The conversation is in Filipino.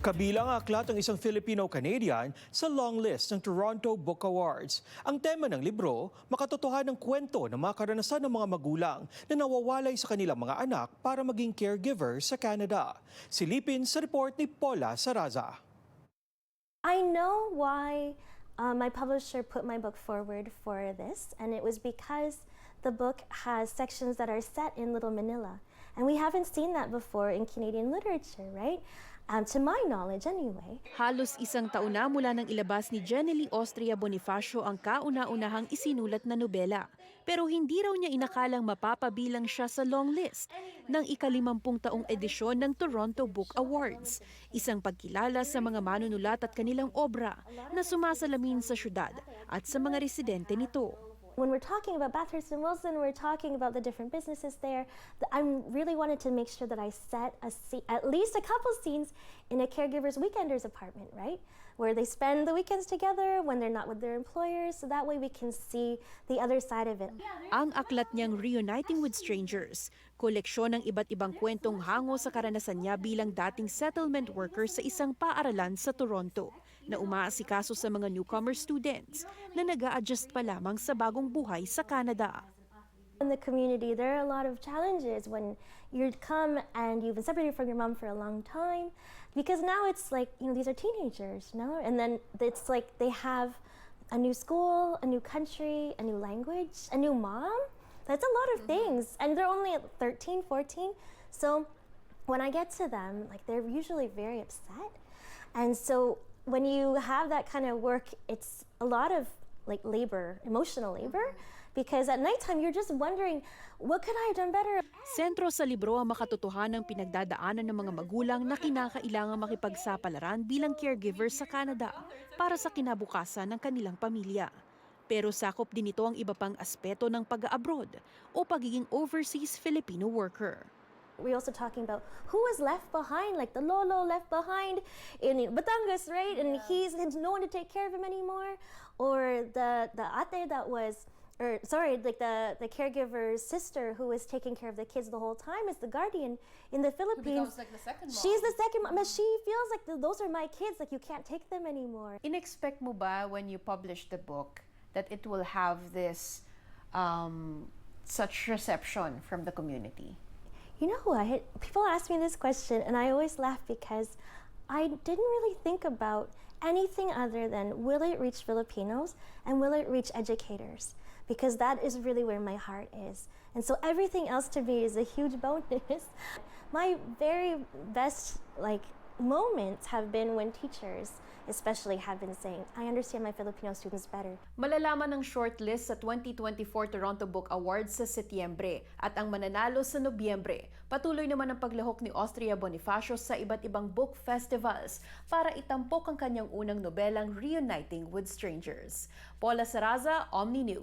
Kabilang ang aklat ng isang Filipino-Canadian sa long list ng Toronto Book Awards. Ang tema ng libro, makatotohanang kwento ng mga karanasan ng mga magulang na nawawalay sa kanilang mga anak para maging caregiver sa Canada. Silipin sa report ni Paula Saraza. I know why my publisher put my book forward for this, and it was because the book has sections that are set in Little Manila. And we haven't seen that before in Canadian literature, right? To my knowledge anyway. Halos isang taon na mula nang ilabas ni Jenny Austria Bonifacio ang kauna-unahang isinulat na nobela. Pero hindi raw niya inakalang mapapabilang siya sa long list ng ika-50 taong edisyon ng Toronto Book Awards. Isang pagkilala sa mga manunulat at kanilang obra na sumasalamin sa syudad at sa mga residente nito. When we're talking about Bathurst and Wilson, we're talking about the different businesses there. I really wanted to make sure that I set at least a couple scenes in a caregiver's weekenders apartment, right? Where they spend the weekends together when they're not with their employers, so that way we can see the other side of it. Ang aklat niyang Reuniting with Strangers, koleksyon ng iba't ibang kwentong hango sa karanasan niya bilang dating settlement worker sa isang paaralan sa Toronto na umaasikaso sa mga newcomer students na nag-a-adjust pa lamang sa bagong buhay sa Canada. In the community, there are a lot of challenges when you come and you've been separated from your mom for a long time, because now it's like, these are teenagers, and then it's like they have a new school, a new country, a new language, a new mom. That's a lot of things, and they're only at 13, 14. So when I get to them, like, they're usually very upset. And so when you have that kind of work, it's a lot of like labor, emotional labor, because at nighttime you're just wondering, what could I have done better? Sentro sa libro ang makatotohanang pinagdadaanan ng mga magulang na kinakailangang makipagsapalaran bilang caregiver sa Canada para sa kinabukasan ng kanilang pamilya. Pero sakop din ito ang iba pang aspeto ng pag-abroad o pagiging overseas Filipino worker. We're also talking about who was left behind, like the lolo left behind in Batangas, right? And he's no one to take care of him anymore. Or the ate that was, like the caregiver's sister who was taking care of the kids the whole time is the guardian in the Philippines. Who becomes like the second mom. She's the second mom. She feels like those are my kids, like you can't take them anymore. In-expect mo ba when you publish the book that it will have this such reception from the community? You know what? People ask me this question and I always laugh because I didn't really think about anything other than will it reach Filipinos and will it reach educators? Because that is really where my heart is. And so everything else to me is a huge bonus. My very best moments have been when teachers especially have been saying, I understand my Filipino students better. Malalaman ng shortlist sa 2024 Toronto Book Awards sa Setyembre at ang mananalo sa Nobyembre. Patuloy naman ang paglahok ni Austria Bonifacio sa iba't ibang book festivals para itampok ang kanyang unang nobelang Reuniting with Strangers. Paula Saraza, Omni News.